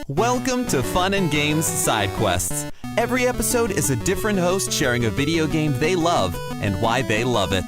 Welcome to Fun and Games Side Quests. Every episode is a different host sharing a video game they love and why they love it.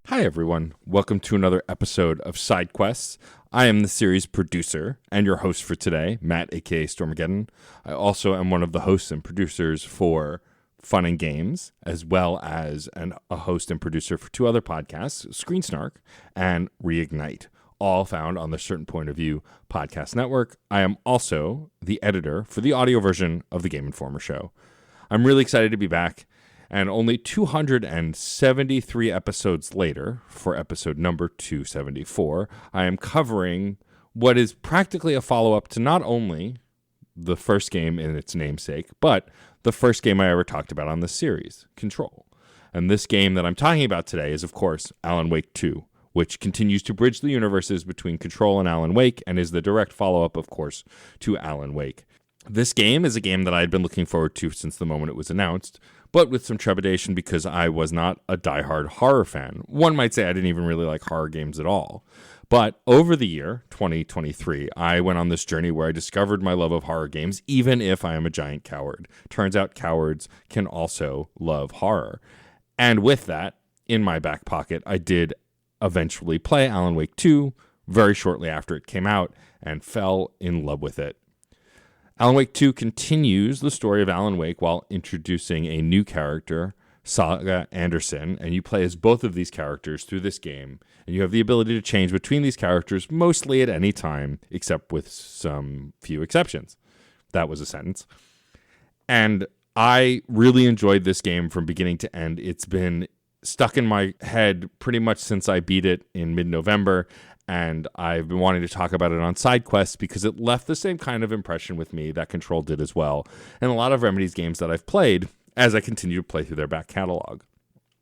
Hi everyone, welcome to another episode of Side Quests. I am the series producer and your host for today, Matt aka Stormageddon. I also am one of the hosts and producers for Fun and Games, as well as a host and producer for two other podcasts, Screen Snark and Reignite, all found on the Certain Point of View podcast network. I am also the editor for the audio version of the Game Informer show. I'm really excited to be back, and only 273 episodes later, for episode number 274, I am covering what is practically a follow-up to not only the first game in its namesake, but the first game I ever talked about on this series, Control. And this game that I'm talking about today is, of course, Alan Wake 2, which continues to bridge the universes between Control and Alan Wake, and is the direct follow-up, of course, to Alan Wake. This game is a game that I had been looking forward to since the moment it was announced, but with some trepidation because I was not a diehard horror fan. One might say I didn't even really like horror games at all. But over the year, 2023, I went on this journey where I discovered my love of horror games, even if I am a giant coward. Turns out cowards can also love horror. And with that, in my back pocket, I did eventually play Alan Wake 2 very shortly after it came out and fell in love with it. Alan Wake 2 continues the story of Alan Wake while introducing a new character, Saga Anderson, and you play as both of these characters through this game, and you have the ability to change between these characters mostly at any time, except with some few exceptions. That was a sentence. And I really enjoyed this game from beginning to end. It's been stuck in my head pretty much since I beat it in mid-November, and I've been wanting to talk about it on Side Quests because it left the same kind of impression with me that Control did as well, and a lot of Remedy's games that I've played as I continue to play through their back catalog.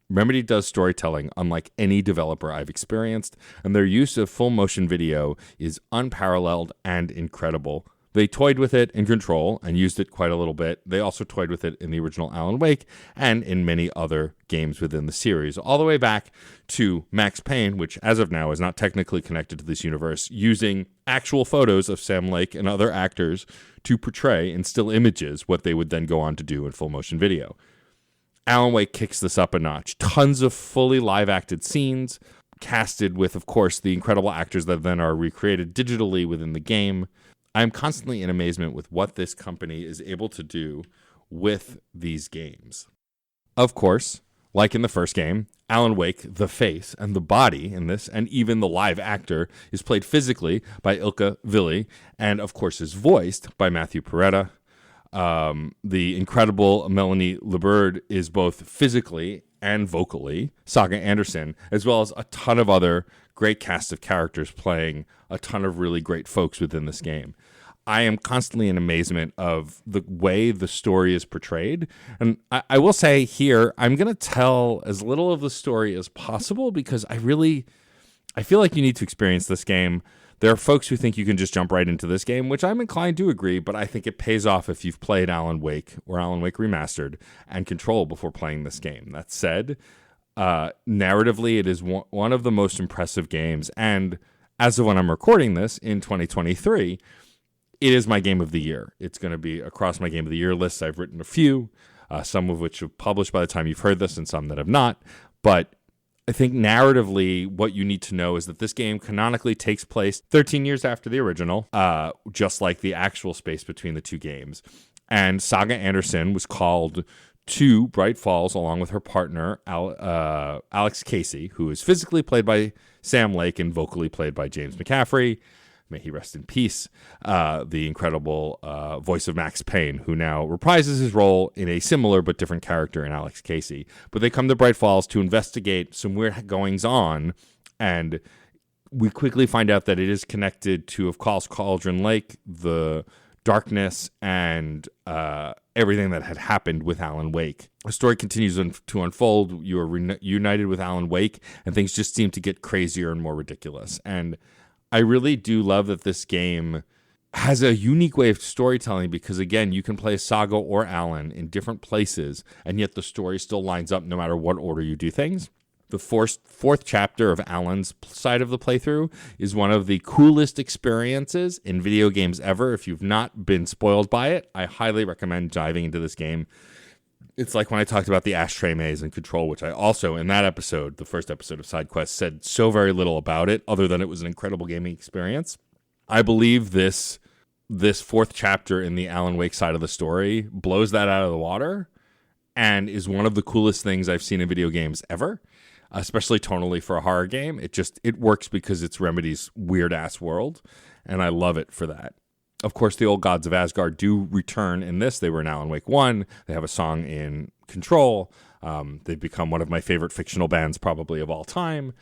Remedy does storytelling unlike any developer I've experienced, and their use of full motion video is unparalleled and incredible. They toyed with it in Control and used it quite a little bit. They also toyed with it in the original Alan Wake and in many other games within the series, all the way back to Max Payne, which as of now is not technically connected to this universe, using actual photos of Sam Lake and other actors to portray in still images what they would then go on to do in full motion video. Alan Wake kicks this up a notch. Tons of fully live-acted scenes, casted with, of course, the incredible actors that then are recreated digitally within the game. I'm constantly in amazement with what this company is able to do with these games. Of course, like in the first game, Alan Wake, the face and the body in this, and even the live actor, is played physically by Ilka Villi, and of course is voiced by Matthew Peretta. The incredible Melanie Liburd is both physically and vocally Saga Anderson, as well as a ton of other great cast of characters playing a ton of really great folks within this game. I am constantly in amazement of the way the story is portrayed. And I will say here, I'm going to tell as little of the story as possible because I feel like you need to experience this game. There are folks who think you can just jump right into this game, which I'm inclined to agree, but I think it pays off if you've played Alan Wake or Alan Wake Remastered and Control before playing this game. That said, narratively, it is one of the most impressive games. And as of when I'm recording this in 2023, it is my game of the year. It's going to be across my game of the year lists. I've written a few, some of which have published by the time you've heard this and some that have not. But I think narratively, what you need to know is that this game canonically takes place 13 years after the original, just like the actual space between the two games. And Saga Anderson was called to Bright Falls along with her partner, Alex Casey, who is physically played by Sam Lake and vocally played by James McCaffrey. May he rest in peace. The incredible voice of Max Payne, who now reprises his role in a similar but different character in Alex Casey. But they come to Bright Falls to investigate some weird goings-on, and we quickly find out that it is connected to, of course, Cauldron Lake, the darkness, and everything that had happened with Alan Wake. The story continues to unfold. You are reunited with Alan Wake, and things just seem to get crazier and more ridiculous. And I really do love that this game has a unique way of storytelling because, again, you can play Saga or Alan in different places, and yet the story still lines up no matter what order you do things. the fourth chapter of Alan's side of the playthrough is one of the coolest experiences in video games ever. If you've not been spoiled by it, I highly recommend diving into this game. It's like when I talked about the ashtray maze and Control, which I also, in that episode, the first episode of Side Quest, said so very little about it, other than it was an incredible gaming experience. I believe this fourth chapter in the Alan Wake side of the story blows that out of the water and is one of the coolest things I've seen in video games ever, especially tonally for a horror game. It works because it's Remedy's weird-ass world, and I love it for that. Of course, the old gods of Asgard do return in this. They were in Alan Wake 1. They have a song in Control. They've become one of my favorite fictional bands probably of all time,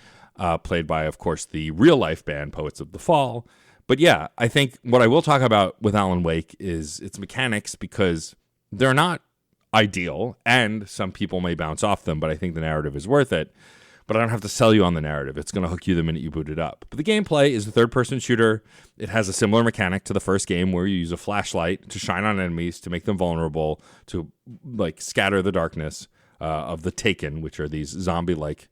played by, of course, the real-life band Poets of the Fall. But yeah, I think what I will talk about with Alan Wake is its mechanics, because they're not ideal, and some people may bounce off them, but I think the narrative is worth it. But I don't have to sell you on the narrative. It's going to hook you the minute you boot it up. But the gameplay is a third-person shooter. It has a similar mechanic to the first game, where you use a flashlight to shine on enemies to make them vulnerable, to like scatter the darkness of the Taken, which are these zombie-like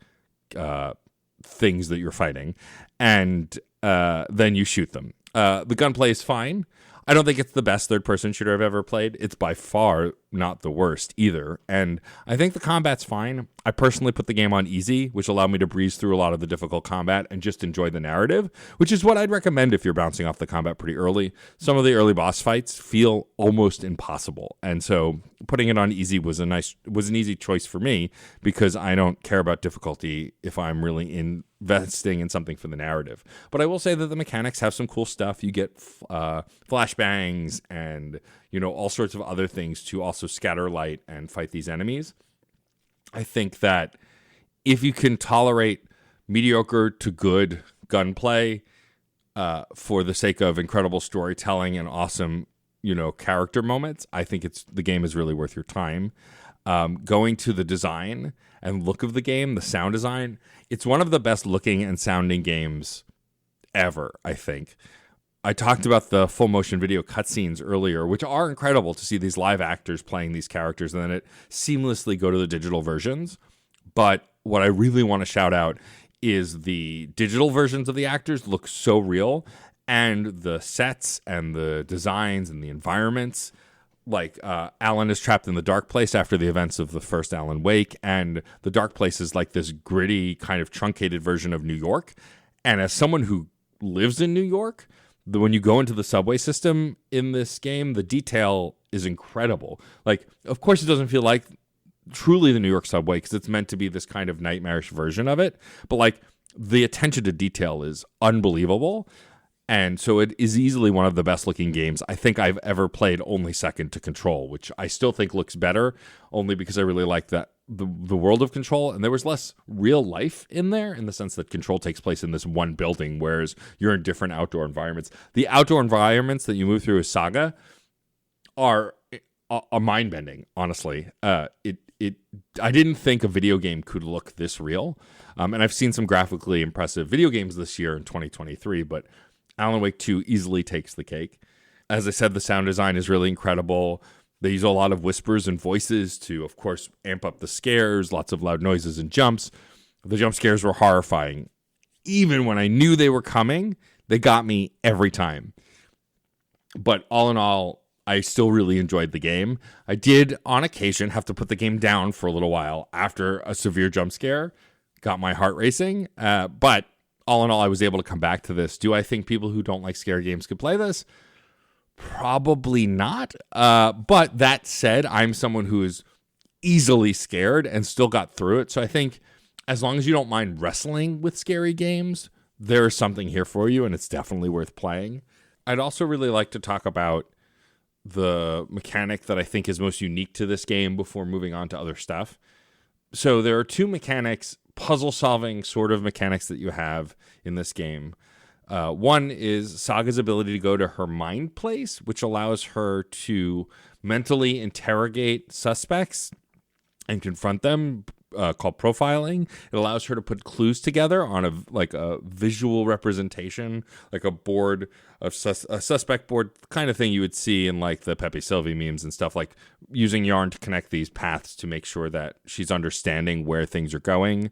things that you're fighting, and then you shoot them. The gunplay is fine. I don't think it's the best third-person shooter I've ever played. It's by far not the worst either. And I think the combat's fine. I personally put the game on easy, which allowed me to breeze through a lot of the difficult combat and just enjoy the narrative, which is what I'd recommend if you're bouncing off the combat pretty early. Some of the early boss fights feel almost impossible. And so putting it on easy was an easy choice for me, because I don't care about difficulty if I'm really investing in something for the narrative. But I will say that the mechanics have some cool stuff. You get flashbangs and, all sorts of other things to also scatter light and fight these enemies. I think that if you can tolerate mediocre to good gunplay for the sake of incredible storytelling and awesome, character moments, I think the game is really worth your time. Going to the design and look of the game, the sound design, it's one of the best looking and sounding games ever, I think. I talked about the full motion video cutscenes earlier, which are incredible to see these live actors playing these characters and then it seamlessly go to the digital versions. But what I really want to shout out is the digital versions of the actors look so real, and the sets and the designs and the environments. Like Alan is trapped in the dark place after the events of the first Alan Wake, and the dark place is like this gritty kind of truncated version of New York. And as someone who lives in New York, when you go into the subway system in this game, the detail is incredible. Like, of course, it doesn't feel like truly the New York subway, because it's meant to be this kind of nightmarish version of it. But like, the attention to detail is unbelievable. And so it is easily one of the best looking games I think I've ever played, only second to Control, which I still think looks better, only because I really like that the world of Control, and there was less real life in there, in the sense that Control takes place in this one building, whereas you're in different outdoor environments. The outdoor environments that you move through as Saga are mind-bending, honestly. I didn't think a video game could look this real, and I've seen some graphically impressive video games this year in 2023, but Alan Wake 2 easily takes the cake. As I said, the sound design is really incredible. They use a lot of whispers and voices to, of course, amp up the scares, lots of loud noises and jumps. The jump scares were horrifying. Even when I knew they were coming, they got me every time. But all in all, I still really enjoyed the game. I did, on occasion, have to put the game down for a little while after a severe jump scare. Got my heart racing. But all in all, I was able to come back to this. Do I think people who don't like scary games could play this? Probably not. But that said, I'm someone who is easily scared and still got through it. So I think as long as you don't mind wrestling with scary games, there's something here for you, and it's definitely worth playing. I'd also really like to talk about the mechanic that I think is most unique to this game before moving on to other stuff. So there are two mechanics, puzzle-solving sort of mechanics that you have in this game. One is Saga's ability to go to her mind place, which allows her to mentally interrogate suspects and confront them, called profiling. It allows her to put clues together on a visual representation, like a board of a suspect board kind of thing you would see in like the Pepe Sylvie memes and stuff, like using yarn to connect these paths to make sure that she's understanding where things are going.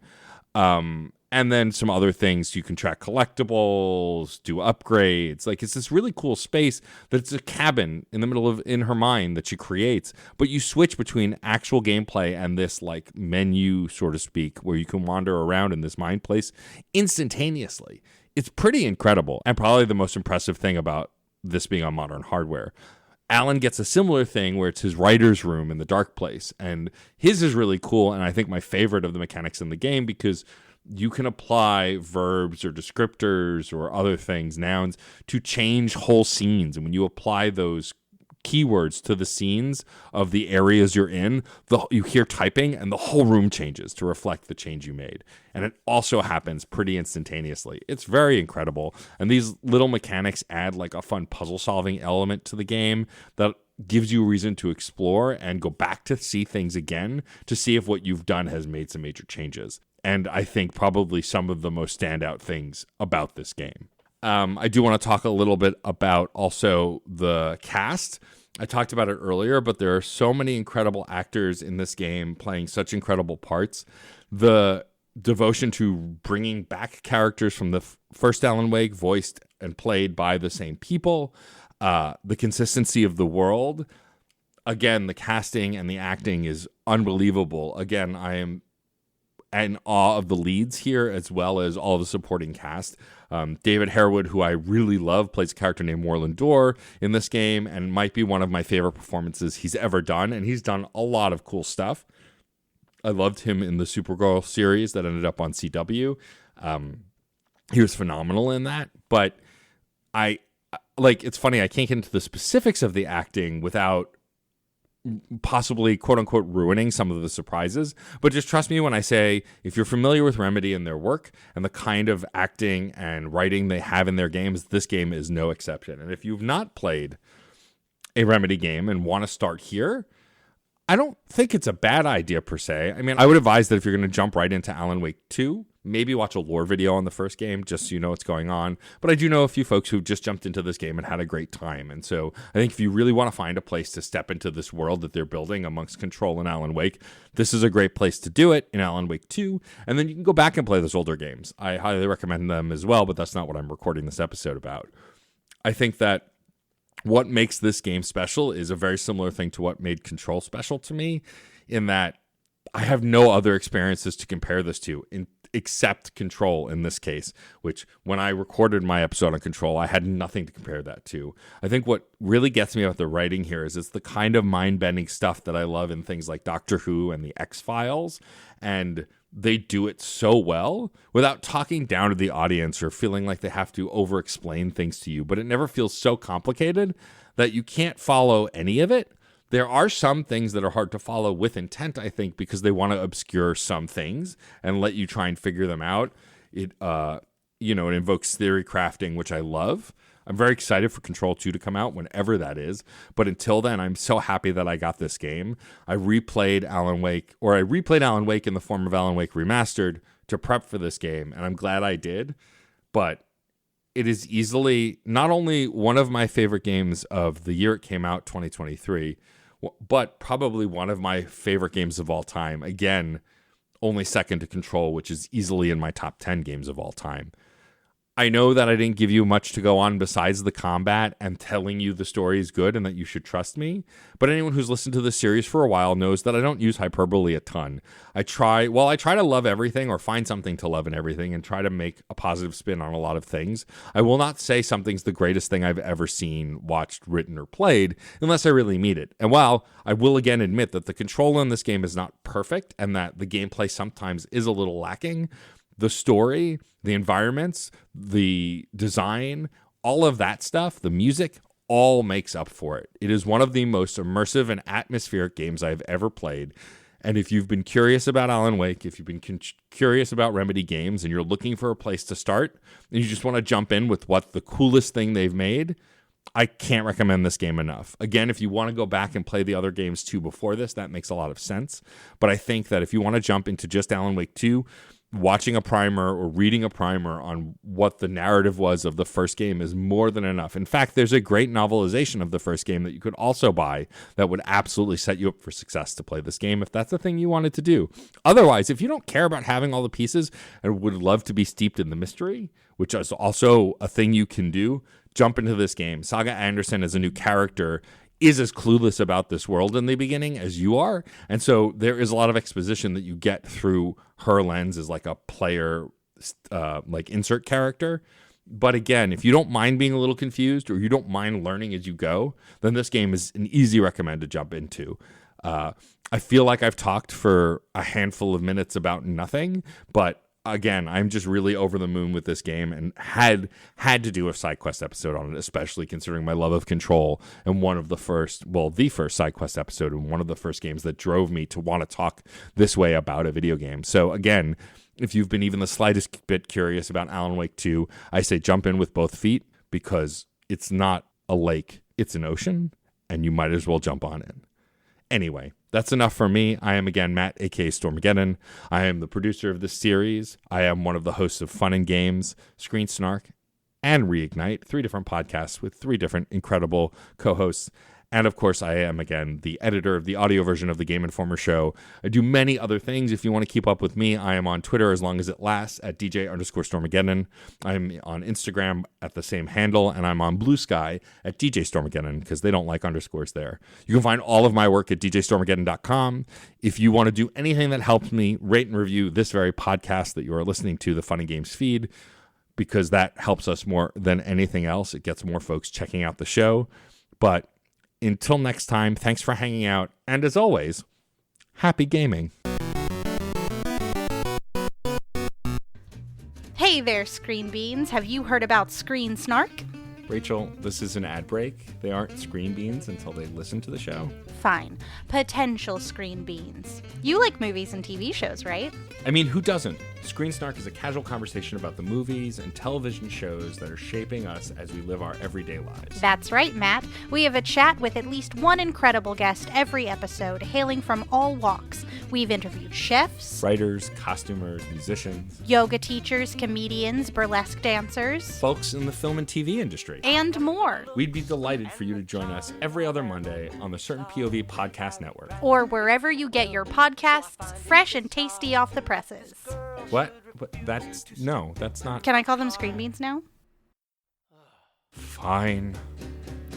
And then some other things. You can track collectibles, do upgrades. Like, it's this really cool space that's a cabin in the middle of in her mind that she creates. But you switch between actual gameplay and this like menu, so to speak, where you can wander around in this mind place instantaneously. It's pretty incredible, and probably the most impressive thing about this being on modern hardware. Alan gets a similar thing where it's his writer's room in the dark place, and his is really cool, and I think my favorite of the mechanics in the game, because you can apply verbs or descriptors or other things, nouns, to change whole scenes. And when you apply those keywords to the scenes of the areas you're in, you hear typing and the whole room changes to reflect the change you made. And it also happens pretty instantaneously. It's very incredible. And these little mechanics add like a fun puzzle solving element to the game that gives you a reason to explore and go back to see things again to see if what you've done has made some major changes. And I think probably some of the most standout things about this game. I do want to talk a little bit about also the cast. I talked about it earlier, but there are so many incredible actors in this game playing such incredible parts. The devotion to bringing back characters from the first Alan Wake, voiced and played by the same people. The consistency of the world. Again, the casting and the acting is unbelievable. Again, I am in awe of the leads here, as well as all the supporting cast. David Harewood, who I really love, plays a character named Warland Dorr in this game, and might be one of my favorite performances he's ever done, and he's done a lot of cool stuff. I loved him in the Supergirl series that ended up on CW. He was phenomenal in that, but it's funny, I can't get into the specifics of the acting without possibly quote unquote ruining some of the surprises, but just trust me when I say, if you're familiar with Remedy and their work and the kind of acting and writing they have in their games, this game is no exception. And if you've not played a Remedy game and want to start here, I don't think it's a bad idea per se. I mean, I would advise that if you're going to jump right into Alan Wake 2, maybe watch a lore video on the first game just so you know what's going on. But I do know a few folks who just jumped into this game and had a great time. And so I think if you really want to find a place to step into this world that they're building amongst Control and Alan Wake, this is a great place to do it in Alan Wake 2. And then you can go back and play those older games. I highly recommend them as well, but that's not what I'm recording this episode about. I think that what makes this game special is a very similar thing to what made Control special to me, in that I have no other experiences to compare this to except Control in this case, which when I recorded my episode on Control, I had nothing to compare that to. I think what really gets me about the writing here is it's the kind of mind-bending stuff that I love in things like Doctor Who and the X-Files, and they do it so well without talking down to the audience or feeling like they have to over-explain things to you, but it never feels so complicated that you can't follow any of it. There are some things that are hard to follow with intent, I think, because they want to obscure some things and let you try and figure them out. It invokes theory crafting, which I love. I'm very excited for Control 2 to come out whenever that is. But until then, I'm so happy that I got this game. I replayed Alan Wake in the form of Alan Wake Remastered to prep for this game, and I'm glad I did. But it is easily not only one of my favorite games of the year it came out, 2023, but probably one of my favorite games of all time. Again, only second to Control, which is easily in my top 10 games of all time. I know that I didn't give you much to go on besides the combat and telling you the story is good and that you should trust me, but anyone who's listened to this series for a while knows that I don't use hyperbole a ton. I try to love everything or find something to love in everything and try to make a positive spin on a lot of things. I will not say something's the greatest thing I've ever seen, watched, written, or played unless I really mean it. And while I will again admit that the control in this game is not perfect and that the gameplay sometimes is a little lacking, the story, the environments, the design, all of that stuff, the music, all makes up for it. It is one of the most immersive and atmospheric games I've ever played. And if you've been curious about Alan Wake, if you've been curious about Remedy games and you're looking for a place to start, and you just want to jump in with what the coolest thing they've made, I can't recommend this game enough. Again, if you want to go back and play the other games too before this, that makes a lot of sense. But I think that if you want to jump into just Alan Wake 2, watching a primer or reading a primer on what the narrative was of the first game is more than enough. In fact, there's a great novelization of the first game that you could also buy that would absolutely set you up for success to play this game if that's the thing you wanted to do. Otherwise, if you don't care about having all the pieces and would love to be steeped in the mystery, which is also a thing you can do, jump into this game. Saga Anderson as a new character is as clueless about this world in the beginning as you are. And so there is a lot of exposition that you get through her lens as like a player, like insert character. But again, if you don't mind being a little confused or you don't mind learning as you go, then this game is an easy recommend to jump into. I feel like I've talked for a handful of minutes about nothing, but again, I'm just really over the moon with this game and had to do a side quest episode on it, especially considering my love of Control and the first side quest episode and one of the first games that drove me to want to talk this way about a video game. So again, if you've been even the slightest bit curious about Alan Wake 2, I say jump in with both feet because it's not a lake, it's an ocean, and you might as well jump on in. Anyway, that's enough for me. I am again Matt, aka Stormageddon. I am the producer of this series. I am one of the hosts of Fun and Games, Screen Snark, and Reignite, 3 different podcasts with 3 different incredible co-hosts. And of course, I am, again, the editor of the audio version of the Game Informer show. I do many other things. If you want to keep up with me, I am on Twitter as long as it lasts at DJ_Stormageddon. I'm on Instagram at the same handle, and I'm on Blue Sky at DJ Stormageddon because they don't like underscores there. You can find all of my work at djstormageddon.com. If you want to do anything that helps me, rate and review this very podcast that you are listening to, the Fun and Games feed, because that helps us more than anything else. It gets more folks checking out the show. But until next time, thanks for hanging out, and as always, happy gaming. Hey there, Screen Beans. Have you heard about Screen Snark? Rachel, this is an ad break. They aren't Screen Beans until they listen to the show. Fine. Potential Screen Beans. You like movies and TV shows, right? I mean, who doesn't? Screen Snark is a casual conversation about the movies and television shows that are shaping us as we live our everyday lives. That's right, Matt. We have a chat with at least one incredible guest every episode, hailing from all walks. We've interviewed chefs, writers, costumers, musicians, yoga teachers, comedians, burlesque dancers, folks in the film and TV industry, and more. We'd be delighted for you to join us every other Monday on the Certain POV Podcast Network. Or wherever you get your podcasts, fresh and tasty off the presses. What? That's not... Can I call them Screen Beans now? Fine.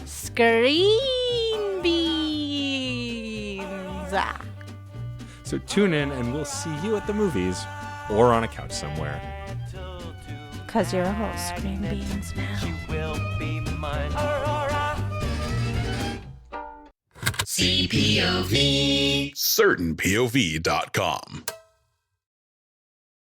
Screen Beans! So tune in and we'll see you at the movies or on a couch somewhere. 'Cause you're a whole Screen Beans now. You will be mine. CPOV. CertainPOV.com.